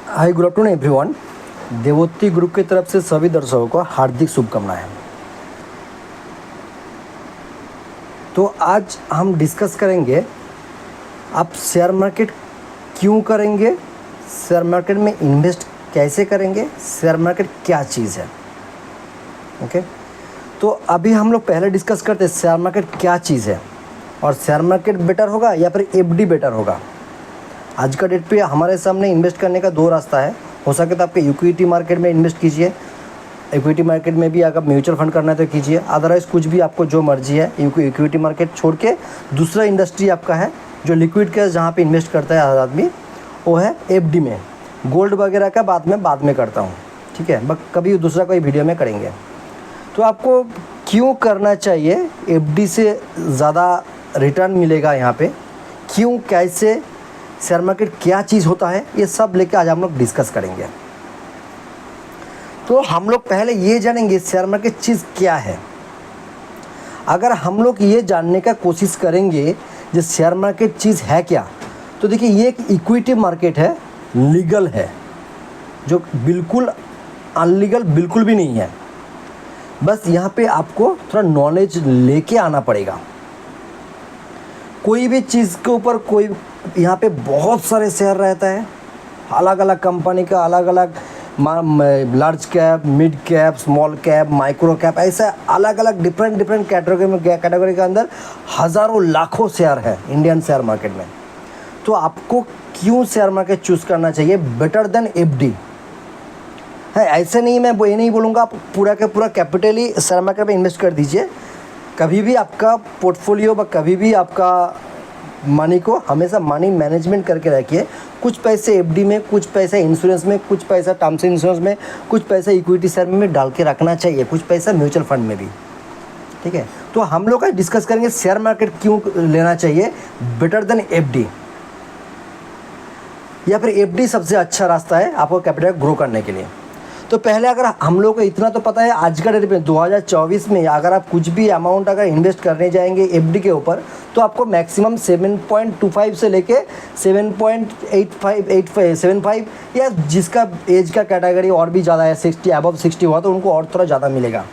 हाय, good afternoon everyone. देवोत्ती group की तरफ से सभी दर्शकों को हार्दिक शुभकामनाएं। तो आज हम डिस्कस करेंगे आप शेयर मार्केट क्यों करेंगे, शेयर मार्केट में इन्वेस्ट कैसे करेंगे, शेयर मार्केट क्या चीज़ है। ओके, तो अभी हम लोग पहले डिस्कस करते हैं शेयर मार्केट क्या चीज़ है और शेयर मार्केट बेटर होगा या फिर एफडी बेटर होगा। आज का डेट पे हमारे सामने इन्वेस्ट करने का दो रास्ता है। हो सके तो आपके इक्विटी मार्केट में इन्वेस्ट कीजिए, इक्विटी मार्केट में भी अगर म्यूचुअल फंड करना है तो कीजिए, अदरवाइज़ कुछ भी आपको जो मर्जी है। इक्विटी मार्केट छोड़ के दूसरा इंडस्ट्री आपका है जो लिक्विड का जहाँ पे इन्वेस्ट करता है हर आदमी, वो है एफडी में। गोल्ड वगैरह का बाद में करता हूँ, ठीक है, बट कभी दूसरा कोई वीडियो में करेंगे। तो आपको क्यों करना चाहिए, एफडी से ज़्यादा रिटर्न मिलेगा यहाँ पे, क्यों, कैसे, शेयर मार्केट क्या चीज़ होता है, ये सब लेके आज हम लोग डिस्कस करेंगे। तो हम लोग पहले ये जानेंगे शेयर मार्केट चीज़ क्या है। अगर हम लोग ये जानने का कोशिश करेंगे जो शेयर मार्केट चीज़ है क्या, तो देखिए ये एक इक्विटी मार्केट है, लीगल है, जो बिल्कुल अनलीगल बिल्कुल भी नहीं है। बस यहाँ पे आपको थोड़ा नॉलेज लेके आना पड़ेगा। कोई भी चीज़ के ऊपर कोई यहाँ पे बहुत सारे शेयर रहता है, अलग अलग कंपनी का, अलग अलग large cap, mid cap, small cap, micro cap, ऐसा अलग अलग डिफरेंट कैटेगरी के अंदर हज़ारों लाखों शेयर है इंडियन शेयर मार्केट में। तो आपको क्यों शेयर मार्केट चूज़ करना चाहिए बेटर देन एफडी है। ऐसे नहीं, मैं ये नहीं बोलूँगा आप पूरा का पूरा कैपिटल ही शेयर मार्केट में इन्वेस्ट कर दीजिए। कभी भी आपका पोर्टफोलियो व कभी भी आपका मनी को हमेशा मनी मैनेजमेंट करके रखिए। कुछ पैसे एफडी में, कुछ पैसा इंश्योरेंस में, कुछ पैसा टर्म्स इंश्योरेंस में, कुछ पैसा इक्विटी शेयर में डाल के रखना चाहिए, कुछ पैसा म्यूचुअल फंड में भी, ठीक है। तो हम लोग आज डिस्कस करेंगे शेयर मार्केट क्यों लेना चाहिए बेटर देन एफडी, या फिर एफडी सबसे अच्छा रास्ता है आपको कैपिटल ग्रो करने के लिए। तो पहले अगर हम लोग को इतना तो पता है, आज का डेट में 2024 में अगर आप कुछ भी अमाउंट अगर इन्वेस्ट करने जाएंगे एफडी के ऊपर, तो आपको मैक्सिमम 7.25 से लेके 7.85 या जिसका एज का कैटेगरी और भी ज़्यादा है, 60 अबव 60 हुआ तो उनको और थोड़ा ज़्यादा मिलेगा।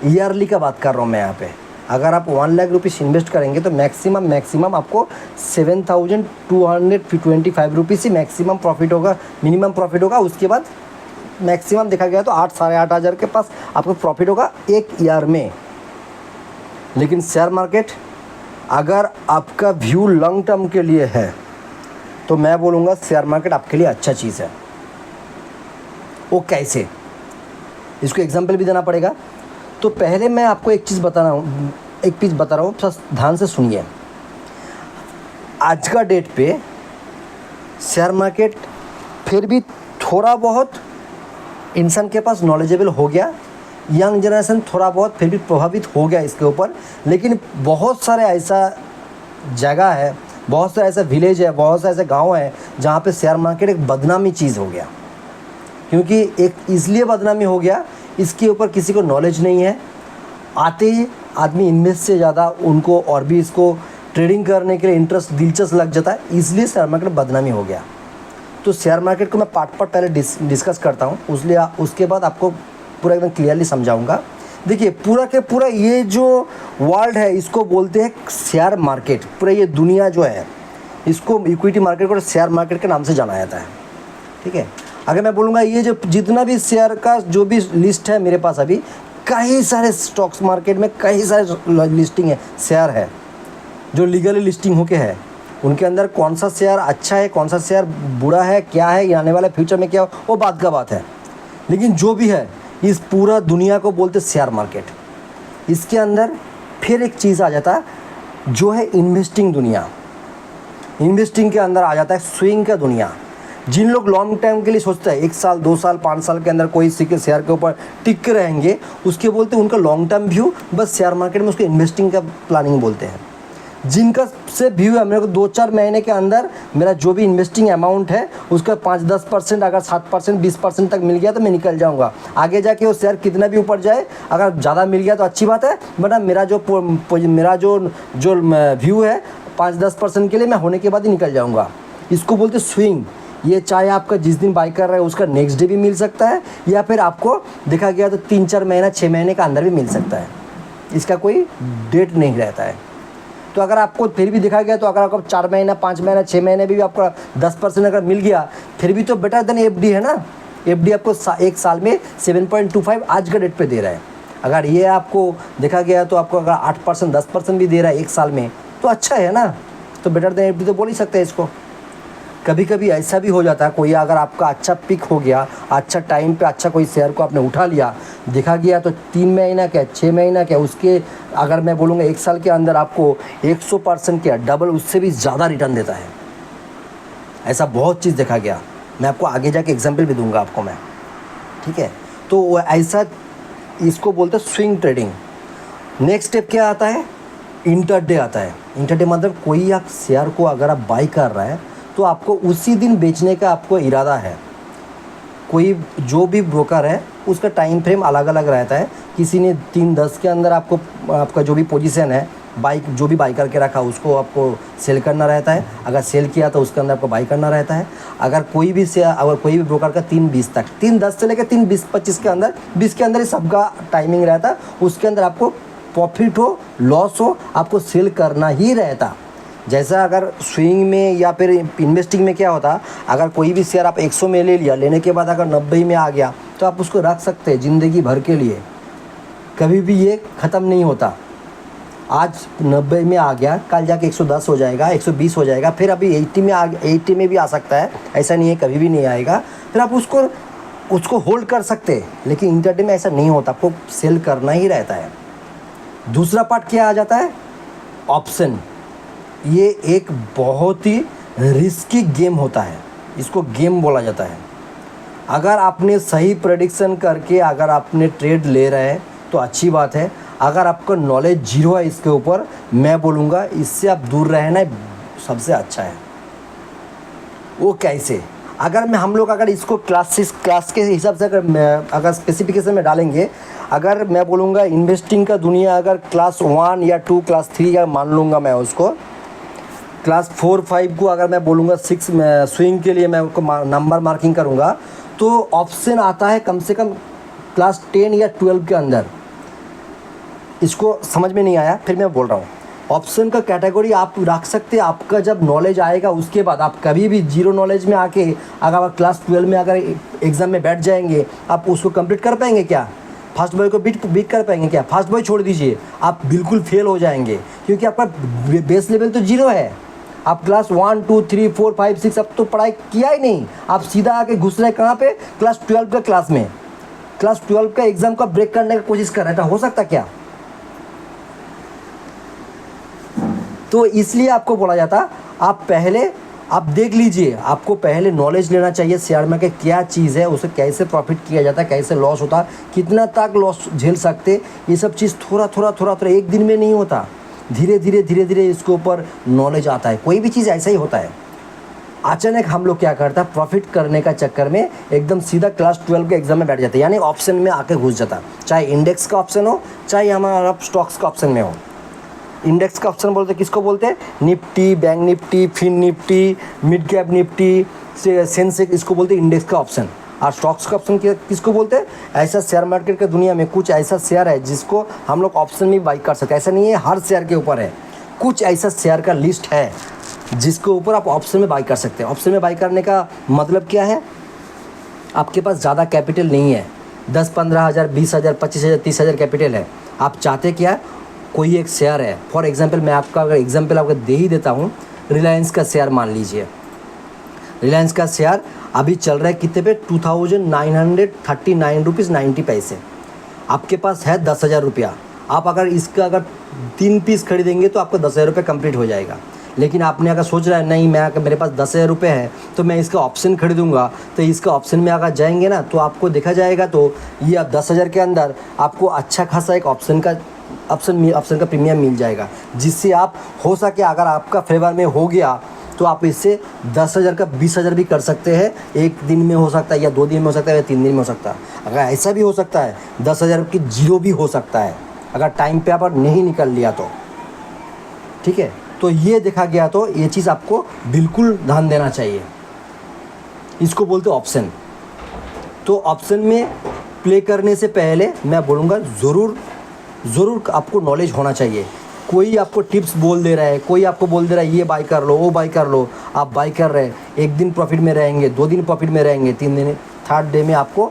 ईयरली का बात कर रहा हूँ मैं यहाँ पे। अगर आप 1 लाख रुपीज़ इन्वेस्ट करेंगे तो मैक्सिमम आपको 7,225 रुपीज़ ही मैक्सिमम प्रॉफिट होगा, मिनिमम प्रॉफिट होगा। उसके बाद मैक्सिमम देखा गया तो 8-8.5 हज़ार के पास आपको प्रॉफिट होगा एक ईयर में। लेकिन शेयर मार्केट अगर आपका व्यू लॉन्ग टर्म के लिए है तो मैं बोलूँगा शेयर मार्केट आपके लिए अच्छा चीज़ है। वो कैसे, इसको एग्जांपल भी देना पड़ेगा। तो पहले मैं आपको एक चीज़ बता रहा हूँ, ध्यान से सुनिए। आज का डेट पे शेयर मार्केट फिर भी थोड़ा बहुत इंसान के पास नॉलेजेबल हो गया, यंग जनरेशन थोड़ा बहुत फिर भी प्रभावित हो गया इसके ऊपर। लेकिन बहुत सारे ऐसा जगह है, बहुत सारे ऐसा विलेज है, बहुत सारे ऐसे गांव है जहां पे शेयर मार्केट एक बदनामी चीज़ हो गया। क्योंकि एक इसलिए बदनामी हो गया, इसके ऊपर किसी को नॉलेज नहीं है। आते ही आदमी इन्वेस्ट से ज़्यादा उनको और भी इसको ट्रेडिंग करने के लिए दिलचस्प लग जाता है, इसलिए शेयर मार्केट बदनामी हो गया। तो शेयर मार्केट को मैं पार्ट पहले डिस्कस करता हूँ, उसके बाद आपको पूरा एकदम क्लियरली समझाऊंगा। देखिए पूरा के पूरा ये जो वर्ल्ड है इसको बोलते हैं शेयर मार्केट। पूरा ये दुनिया जो है इसको इक्विटी मार्केट को शेयर मार्केट के नाम से जाना जाता है, ठीक है। अगर मैं बोलूँगा ये जो जितना भी शेयर का जो भी लिस्ट है मेरे पास, अभी कई सारे स्टॉक्स मार्केट में कई सारे लिस्टिंग है, शेयर है जो लीगली लिस्टिंग होके है। उनके अंदर कौन सा शेयर अच्छा है, कौन सा शेयर बुरा है, क्या है, आने वाला फ्यूचर में क्या हो, वो बात का बात है। लेकिन जो भी है इस पूरा दुनिया को बोलते शेयर मार्केट। इसके अंदर फिर एक चीज़ आ जाता है जो है इन्वेस्टिंग दुनिया। इन्वेस्टिंग के अंदर आ जाता है स्विंग का दुनिया। जिन लोग लॉन्ग टाइम के लिए सोचते हैं 1 साल 2 साल 5 साल के अंदर कोई शेयर के ऊपर टिक के रहेंगे, उसके बोलते हैं उनका लॉन्ग टर्म व्यू। बस शेयर मार्केट में उसको इन्वेस्टिंग का प्लानिंग बोलते हैं। जिनका से व्यू है मेरे को 2-4 महीने के अंदर मेरा जो भी इन्वेस्टिंग अमाउंट है उसका 5-10%, अगर 7% 20% तक मिल गया तो मैं निकल जाऊंगा। आगे जाके वो शेयर कितना भी ऊपर जाए, अगर ज़्यादा मिल गया तो अच्छी बात है, वरना मेरा जो व्यू है 5-10% के लिए मैं होने के बाद ही निकल जाऊंगा। इसको बोलते स्विंग। ये चाहे आपका जिस दिन बाई कर रहे हैं उसका नेक्स्ट डे भी मिल सकता है, या फिर आपको देखा गया तो 3-4 महीना 6 महीने का अंदर भी मिल सकता है। इसका कोई डेट नहीं रहता है। तो अगर आपको फिर भी देखा गया तो अगर आपको 4 महीना 5 महीना 6 महीने भी आपका 10% अगर मिल गया फिर भी तो बेटर देन एफडी है ना। एफडी आपको एक साल में 7.25 आज का डेट पे दे रहा है। अगर ये आपको देखा गया तो आपको अगर 8% 10% भी दे रहा है एक साल में तो अच्छा है ना। तो बेटर देन एफडी तो बोल ही सकते हैं इसको। कभी कभी ऐसा भी हो जाता है, कोई अगर आपका अच्छा पिक हो गया, अच्छा टाइम पे अच्छा कोई शेयर को आपने उठा लिया, देखा गया तो 3 महीना क्या 6 महीना क्या उसके अगर मैं बोलूँगा 1 साल के अंदर आपको 100% क्या डबल उससे भी ज़्यादा रिटर्न देता है। ऐसा बहुत चीज़ देखा गया, मैं आपको आगे जाके एग्जाम्पल भी दूंगा आपको मैं, ठीक है। तो वो ऐसा इसको बोलते हैं स्विंग ट्रेडिंग। नेक्स्ट स्टेप क्या आता है, इंटरडे आता है। इंटरडे मतलब कोई आप शेयर को अगर आप बाई कर रहा है तो आपको उसी दिन बेचने का आपको इरादा है। कोई जो भी ब्रोकर है उसका टाइम फ्रेम अलग अलग रहता है। किसी ने 3-10 के अंदर आपको आपका जो भी पोजीशन है बाइक जो भी बाई करके रखा उसको आपको सेल करना रहता है। अगर सेल किया तो उसके अंदर आपको बाई करना रहता है। अगर कोई भी ब्रोकर का 3-20 तक 3-10 से लेकर 3-20-25 के अंदर 20 के अंदर ही सबका टाइमिंग रहता है। उसके अंदर आपको प्रॉफिट हो लॉस हो आपको सेल करना ही रहता। जैसा अगर स्विंग में या फिर इन्वेस्टिंग में क्या होता, अगर कोई भी शेयर आप 100 में ले लिया, लेने के बाद अगर 90 में आ गया तो आप उसको रख सकते हैं ज़िंदगी भर के लिए, कभी भी ये ख़त्म नहीं होता। आज 90 में आ गया, कल जाके 110 हो जाएगा, 120 हो जाएगा, फिर अभी 80 में 80 में भी आ सकता है। ऐसा नहीं है कभी भी नहीं आएगा। फिर आप उसको होल्ड कर सकते हैं। लेकिन इंटरडे में ऐसा नहीं होता, आपको सेल करना ही रहता है। दूसरा पार्ट क्या आ जाता है, ऑप्शन। ये एक बहुत ही रिस्की गेम होता है, इसको गेम बोला जाता है। अगर आपने सही प्रेडिक्शन करके अगर आपने ट्रेड ले रहे हैं तो अच्छी बात है। अगर आपका नॉलेज जीरो है इसके ऊपर, मैं बोलूँगा इससे आप दूर रहना सबसे अच्छा है। वो कैसे, अगर हम लोग अगर इसको क्लास के हिसाब से अगर स्पेसिफिकेशन में डालेंगे, अगर मैं बोलूँगा इन्वेस्टिंग का दुनिया अगर क्लास 1 या 2 क्लास 3 का मान लूँगा मैं उसको, क्लास 4-5 को अगर मैं बोलूँगा 6 में स्विंग के लिए मैं उसको नंबर मार्किंग करूँगा तो ऑप्शन आता है कम से कम क्लास 10 या 12 के अंदर। इसको समझ में नहीं आया फिर मैं बोल रहा हूँ, ऑप्शन का कैटेगरी आप रख सकते हैं। आपका जब नॉलेज आएगा उसके बाद आप कभी भी जीरो नॉलेज में आके अगर आप क्लास 12 में अगर एग्ज़ाम में बैठ जाएंगे, आप उसको कंप्लीट कर पाएंगे क्या? फर्स्ट बॉय को बीट कर पाएंगे क्या? फर्स्ट बॉय छोड़ दीजिए, आप बिल्कुल फेल हो जाएंगे, क्योंकि आपका बेस लेवल तो जीरो है। आप क्लास 1, 2, 3, 4, 5, 6 अब तो पढ़ाई किया ही नहीं, आप सीधा आके घुस रहे कहाँ पे, क्लास 12 का क्लास में। क्लास 12 का एग्ज़ाम का ब्रेक करने की कोशिश कर रहे थे, हो सकता क्या? तो इसलिए आपको बोला जाता आप देख लीजिए, आपको पहले नॉलेज लेना चाहिए शेयर मार्केट क्या चीज़ है, उसे कैसे प्रॉफिट किया जाता है, कैसे लॉस होता है, कितना तक लॉस झेल सकते, ये सब चीज़ थोड़ा एक दिन में नहीं होता। धीरे धीरे इसके ऊपर नॉलेज आता है। कोई भी चीज़ ऐसा ही होता है। अचानक हम लोग क्या करता है, प्रॉफिट करने का चक्कर में एकदम सीधा क्लास 12 के एग्जाम में बैठ जाते हैं, यानी ऑप्शन में आके घुस जाता, चाहे इंडेक्स का ऑप्शन हो चाहे हमारा स्टॉक्स का ऑप्शन में हो। इंडेक्स का ऑप्शन बोलते किसको बोलते हैं, Nifty, bank Nifty, fin Nifty, mid cap Nifty, Sensex, इसको बोलते हैं इंडेक्स का ऑप्शन। और स्टॉक्स का ऑप्शन किसको बोलते हैं, ऐसा शेयर मार्केट के दुनिया में कुछ ऐसा शेयर है जिसको हम लोग ऑप्शन में बाई कर सकते हैं। ऐसा नहीं है हर शेयर के ऊपर है, कुछ ऐसा शेयर का लिस्ट है जिसके ऊपर आप ऑप्शन में बाई कर सकते हैं। ऑप्शन में बाई करने का मतलब क्या है, आपके पास ज़्यादा कैपिटल नहीं है, 10-15 हज़ार, 20 हज़ार, 25 हज़ार, 30 हज़ार कैपिटल है। आप चाहते क्या है, कोई एक शेयर है, फॉर एग्जांपल मैं आपका अगर एग्जांपल आपको दे ही देता हूँ, रिलायंस का शेयर मान लीजिए। रिलायंस का शेयर अभी चल रहा है कितने पे, 2939 रुपीज़ 90 पैसे। आपके पास है 10,000 रुपया, आप अगर इसका अगर 3 पीस खरीदेंगे तो आपका 10,000 रुपये कंप्लीट हो जाएगा। लेकिन आपने अगर सोच रहा है नहीं मैं अगर मेरे पास 10,000 रुपये है तो मैं इसका ऑप्शन खरीदूंगा, तो इसका ऑप्शन में अगर जाएंगे ना तो आपको देखा जाएगा तो ये 10,000 के अंदर आपको अच्छा खासा एक ऑप्शन का प्रीमियम मिल जाएगा, जिससे आप हो सके अगर आपका फेवर में हो गया तो आप इससे 10,000 का 20,000 भी कर सकते हैं। एक दिन में हो सकता है, या 2 दिन में हो सकता है, या 3 दिन में हो सकता है। अगर ऐसा भी हो सकता है 10,000 की जीरो भी हो सकता है अगर टाइम पे आप नहीं निकल लिया तो, ठीक है। तो ये देखा गया तो ये चीज़ आपको बिल्कुल ध्यान देना चाहिए। इसको बोलते हैं ऑप्शन। तो ऑप्शन में प्ले करने से पहले मैं बोलूँगा ज़रूर आपको नॉलेज होना चाहिए। कोई आपको टिप्स बोल दे रहा है, कोई आपको बोल दे रहा है ये बाय कर लो, वो बाय कर लो, आप बाय कर रहे हैं, 1 दिन प्रॉफिट में रहेंगे, 2 दिन प्रॉफिट में रहेंगे, 3 दिन, 3rd डे में आपको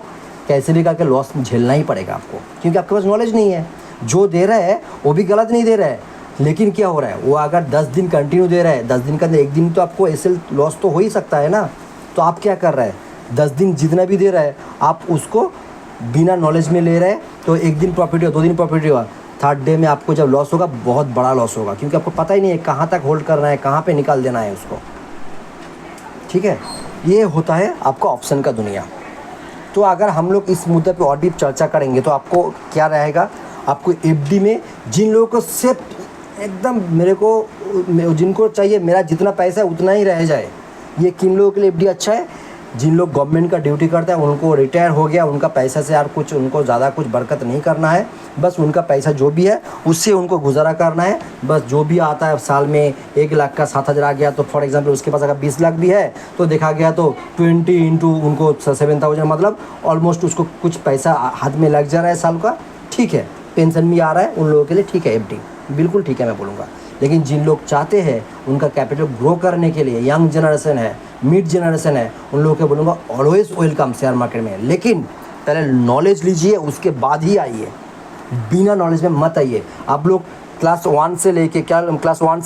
कैसे भी करके लॉस झेलना ही पड़ेगा आपको, क्योंकि आपके पास नॉलेज नहीं है। जो दे रहा है वो भी गलत नहीं दे रहा है, लेकिन क्या हो रहा है, वो अगर 10 दिन कंटिन्यू दे रहा है, 10 दिन का 1 दिन तो आपको ऐसे लॉस तो हो ही सकता है ना। तो आप क्या कर रहे हैं, 10 दिन जितना भी दे रहा है आप उसको बिना नॉलेज में ले रहे हैं, तो 1 दिन प्रॉफिट हुआ, 2 दिन प्रॉफिट हुआ, 3rd डे में आपको जब लॉस होगा बहुत बड़ा लॉस होगा, क्योंकि आपको पता ही नहीं है कहाँ तक होल्ड करना है, कहाँ पे निकाल देना है उसको। ठीक है, ये होता है आपका ऑप्शन का दुनिया। तो अगर हम लोग इस मुद्दे पे और डीप चर्चा करेंगे तो आपको क्या रहेगा, आपको एफडी में जिन लोगों को सिर्फ एकदम जिनको चाहिए मेरा जितना पैसा है उतना ही रह जाए, ये किन लोगों के लिए एफडी अच्छा है, जिन लोग गवर्नमेंट का ड्यूटी करते हैं, उनको रिटायर हो गया, उनका पैसा से यार कुछ उनको ज़्यादा कुछ बरकत नहीं करना है, बस उनका पैसा जो भी है उससे उनको गुजारा करना है, बस जो भी आता है साल में 1 लाख का 7,000 आ गया तो फॉर एग्जांपल उसके पास अगर 20 लाख भी है तो देखा गया तो 20 इंटू उनको 7,000, मतलब ऑलमोस्ट उसको कुछ पैसा हाथ में लग जा रहा है साल का। ठीक है, पेंशन भी आ रहा है, उन लोगों के लिए ठीक है एफडी, बिल्कुल ठीक है मैं बोलूँगा। लेकिन जिन लोग चाहते हैं उनका कैपिटल ग्रो करने के लिए, यंग जनरेशन है, मिड जनरेशन है, उन लोगों को बोलूँगा ऑलवेज वेलकम शेयर मार्केट में, लेकिन पहले नॉलेज लीजिए उसके बाद ही आइए, बिना नॉलेज में मत आइए। आप लोग क्लास 1 से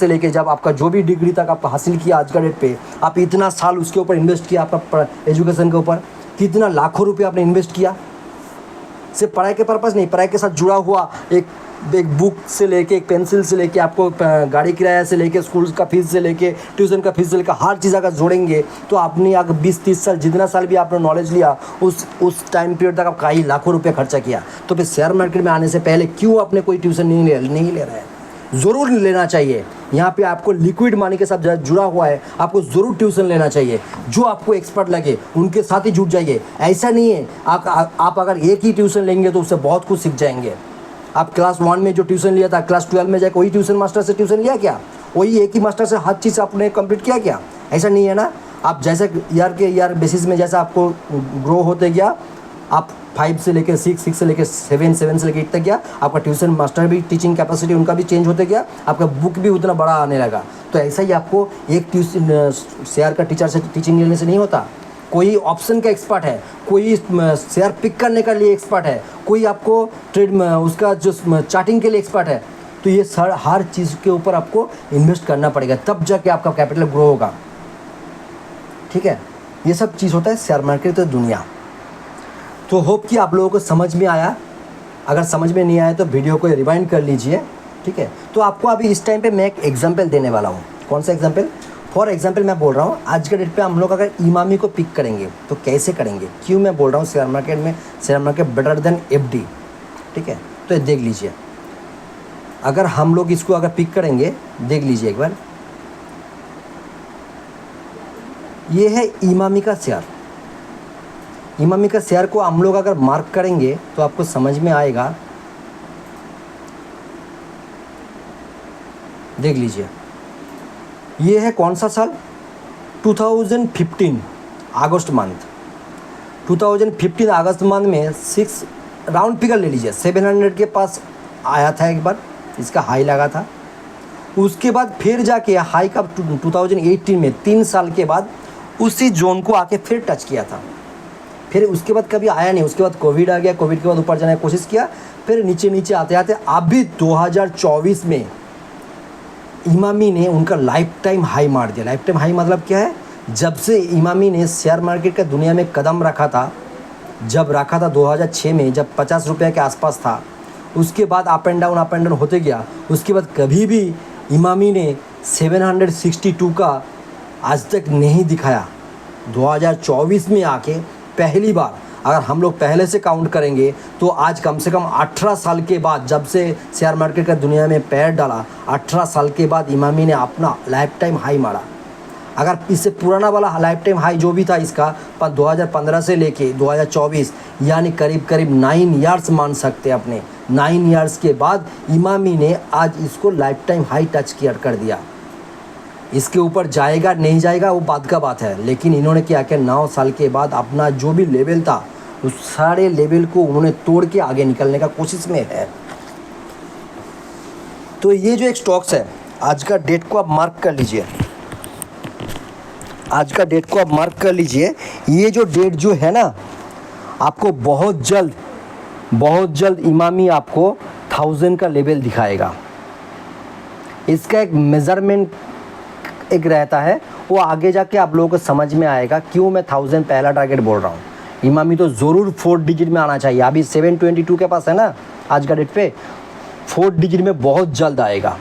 लेके जब आपका जो भी डिग्री तक आपका हासिल किया आज का डेट पे, आप इतना साल उसके ऊपर इन्वेस्ट किया, आपका एजुकेशन के ऊपर कितना लाखों रुपये आपने इन्वेस्ट किया, सिर्फ पढ़ाई के पर्पज़ नहीं, पढ़ाई के साथ जुड़ा हुआ एक बुक से लेके, एक पेंसिल से लेके, आपको गाड़ी किराया से लेके, स्कूल का फीस से लेके, ट्यूशन का फीस से लेकर हर चीज़ अगर जोड़ेंगे तो आपने अगर 20-30 साल जितना साल भी आपने नॉलेज लिया उस टाइम पीरियड तक आप कई लाखों रुपये खर्चा किया। तो फिर शेयर मार्केट में आने से पहले क्यों आपने कोई ट्यूशन नहीं ले रहा है, ज़रूर लेना चाहिए। यहाँ पे आपको लिक्विड मनी के साथ जुड़ा हुआ है, आपको ज़रूर ट्यूशन लेना चाहिए, जो आपको एक्सपर्ट लगे उनके साथ ही जुड़ जाइए। ऐसा नहीं है आप अगर एक ही ट्यूशन लेंगे तो उससे बहुत कुछ सीख जाएंगे। आप क्लास 1 में जो ट्यूशन लिया था क्लास 12 में जाकर वही ट्यूशन मास्टर से ट्यूशन लिया क्या, वही एक ही मास्टर से हर चीज़ आपने कंप्लीट किया क्या, ऐसा नहीं है ना। आप जैसे ईयर बेसिस में जैसा आपको ग्रो होते गया, आप 5 से लेकर 6 से लेकर 7 से लेकर 8 तक गया, आपका ट्यूशन मास्टर भी टीचिंग कैपेसिटी उनका भी चेंज होते गया, आपका बुक भी उतना बड़ा आने लगा। तो ऐसा ही आपको एक ट्यूशन शेयर का टीचर से टीचिंग लेने से नहीं होता। कोई ऑप्शन का एक्सपर्ट है, कोई शेयर पिक करने के लिए एक्सपर्ट है, कोई आपको ट्रेड उसका जो चार्टिंग के लिए एक्सपर्ट है। तो ये हर चीज़ के ऊपर आपको इन्वेस्ट करना पड़ेगा, तब जाके आपका कैपिटल ग्रो होगा। ठीक है, ये सब चीज़ होता है शेयर मार्केट तो दुनिया। तो होप कि आप लोगों को समझ में आया, अगर समझ में नहीं आया तो वीडियो को रिवाइंड कर लीजिए। ठीक है, तो आपको अभी इस टाइम पे मैं एक एग्जांपल देने वाला हूँ। कौन सा एग्जांपल? फॉर एग्जांपल मैं बोल रहा हूँ आज के डेट पे हम लोग अगर इमामी को पिक करेंगे तो कैसे करेंगे, क्यों मैं बोल रहा हूँ share market better than FD. ठीक है, तो ये देख लीजिए, अगर हम लोग इसको अगर पिक करेंगे, देख लीजिए एक बार, ये है इमामी का शेयर। इमामी का शेयर को हम लोग अगर मार्क करेंगे तो आपको समझ में आएगा। देख लीजिए, ये है कौन सा साल, 2015 अगस्त मंथ। 2015 अगस्त मंथ में 6 राउंड फिगर ले लीजिए, 700 के पास आया था एक बार, इसका हाई लगा था। उसके बाद फिर जाके हाई का 2018 में 3 साल के बाद उसी जोन को आके फिर टच किया था। फिर उसके बाद कभी आया नहीं, उसके बाद कोविड आ गया, कोविड के बाद ऊपर जाने की कोशिश किया, फिर नीचे आते आते अभी 2024 में इमामी ने उनका लाइफ टाइम हाई मार दिया। लाइफ टाइम हाई मतलब क्या है, जब से इमामी ने शेयर मार्केट का दुनिया में कदम रखा था, जब रखा था 2006 में, जब 50 रुपये के आसपास था, उसके बाद अप एंड डाउन होते गया। उसके बाद कभी भी इमामी ने 762 का आज तक नहीं दिखाया। 2024 में आके पहली बार, अगर हम लोग पहले से काउंट करेंगे तो आज कम से कम 18 साल के बाद, जब से शेयर मार्केट का दुनिया में पैर डाला, 18 साल के बाद इमामी ने अपना लाइफ टाइम हाई मारा। अगर इससे पुराना वाला लाइफ टाइम हाई जो भी था इसका 2015 से लेके 2024, यानी करीब 9 ईयर्स मान सकते हैं अपने। 9 ईयर्स के बाद इमामी ने आज इसको लाइफ टाइम हाई टच कर दिया। इसके ऊपर जाएगा नहीं जाएगा वो बात का बात है, लेकिन इन्होंने क्या किया 9 साल के बाद अपना जो भी लेवल था उस सारे लेवल को उन्होंने तोड़ के आगे निकलने का कोशिश में है। तो ये जो एक स्टॉक्स है, आज का डेट को आप मार्क कर लीजिए, आज का डेट को आप मार्क कर लीजिए। ये जो डेट जो है ना, आपको बहुत जल्द इमामी आपको 1000 का लेवल दिखाएगा। इसका एक मेज़रमेंट एक रहता है, वो आगे जाके आप लोगों को समझ में आएगा क्यों मैं 1000 पहला टारगेट बोल रहा हूँ। इमामी तो ज़रूर 4 डिजिट में आना चाहिए। अभी 722 के पास है ना आज का डेट पे, 4 डिजिट में बहुत जल्द आएगा।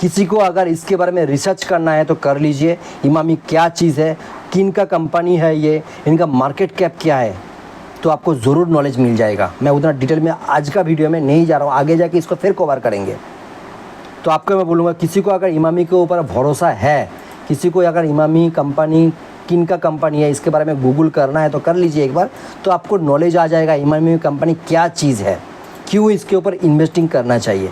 किसी को अगर इसके बारे में रिसर्च करना है तो कर लीजिए, इमामी क्या चीज़ है, किन का कंपनी है ये, इनका मार्केट कैप क्या है, तो आपको ज़रूर नॉलेज मिल जाएगा। मैं उतना डिटेल में आज का वीडियो में नहीं जा रहा हूँ, आगे जाके इसको फिर कवर करेंगे। तो आपको मैं बोलूँगा किसी को अगर इमामी के ऊपर भरोसा है, किसी को अगर इमामी कंपनी किन का कंपनी है इसके बारे में गूगल करना है तो कर लीजिए एक बार, तो आपको नॉलेज आ जाएगा इमामी कंपनी क्या चीज़ है, क्यों इसके ऊपर इन्वेस्टिंग करना चाहिए,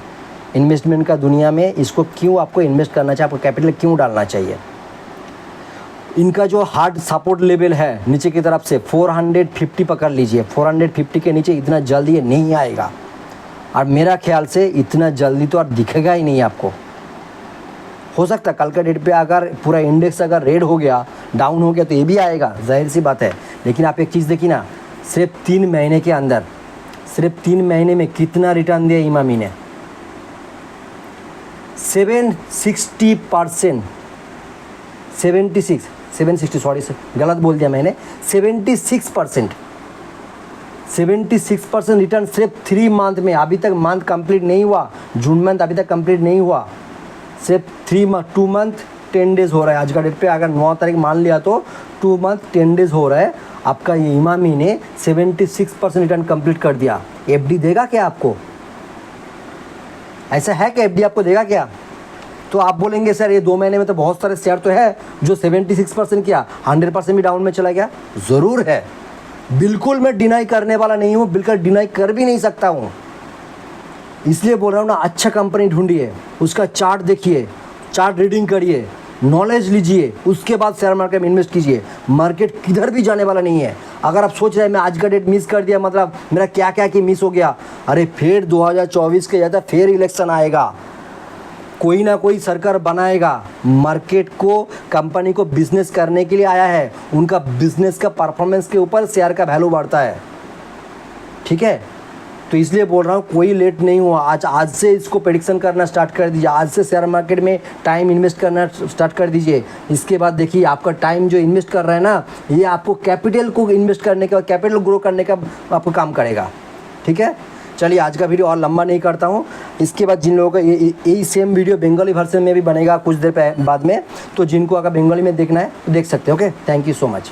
इन्वेस्टमेंट का दुनिया में इसको क्यों आपको इन्वेस्ट करना चाहिए, आपको कैपिटल क्यों डालना चाहिए। इनका जो हार्ड सपोर्ट लेवल है नीचे की तरफ से 450 पकड़ लीजिए, 450 के नीचे इतना जल्दी ये नहीं आएगा, और मेरा ख्याल से इतना जल्दी तो और दिखेगा ही नहीं आपको। हो सकता है कल का डेट पे अगर पूरा इंडेक्स अगर रेड हो गया, डाउन हो गया, तो ये भी आएगा, जाहिर सी बात है। लेकिन आप एक चीज़ देखिए ना, सिर्फ 3 महीने के अंदर, सिर्फ 3 महीने में कितना रिटर्न दिया इमामी ने, 760%, 760 सॉरी सर गलत बोल दिया मैंने, 76% रिटर्न सिर्फ 3 मंथ में। अभी तक मंथ कंप्लीट नहीं हुआ, जून मंथ अभी तक कंप्लीट नहीं हुआ, सिर्फ 2 मंथ 10 डेज़ हो रहा है आज का डेट पे। अगर 9 तारीख मान लिया तो 2 मंथ 10 डेज़ हो रहा है, आपका ये इमामी ने 76% रिटर्न कंप्लीट कर दिया। एफडी देगा क्या आपको? ऐसा है कि एफडी आपको देगा क्या? तो आप बोलेंगे सर ये 2 महीने में तो बहुत सारे शेयर तो है जो 76% किया, 100% भी डाउन में चला गया। ज़रूर है, बिल्कुल मैं डिनाई करने वाला नहीं हूँ, बिल्कुल डिनाई कर भी नहीं सकता हूँ। इसलिए बोल रहा हूँ ना, अच्छा कंपनी ढूंढिए, उसका चार्ट देखिए, चार्ट रीडिंग करिए, नॉलेज लीजिए, उसके बाद शेयर मार्केट में इन्वेस्ट कीजिए। मार्केट किधर भी जाने वाला नहीं है। अगर आप सोच रहे हैं मैं आज का डेट मिस कर दिया, मतलब मेरा क्या क्या कि मिस हो गया, अरे फिर 2024 के ज़्यादा फिर इलेक्शन आएगा, कोई ना कोई सरकार बनाएगा। मार्केट को, कंपनी को बिजनेस करने के लिए आया है, उनका बिजनेस का परफॉर्मेंस के ऊपर शेयर का वैल्यू बढ़ता है, ठीक है। तो इसलिए बोल रहा हूँ कोई लेट नहीं हुआ, आज से इसको प्रेडिक्शन करना स्टार्ट कर दीजिए, आज से शेयर मार्केट में टाइम इन्वेस्ट करना स्टार्ट कर दीजिए। इसके बाद देखिए आपका टाइम जो इन्वेस्ट कर रहा है ना, ये आपको कैपिटल को इन्वेस्ट करने का, कैपिटल ग्रो करने का आपको काम करेगा, ठीक है। चलिए आज का वीडियो और लंबा नहीं करता हूँ। इसके बाद जिन लोगों का यही सेम वीडियो बंगाली वर्जन में भी बनेगा कुछ देर बाद में, तो जिनको अगर बंगाली में देखना है तो देख सकते हैं। Okay, thank you so much.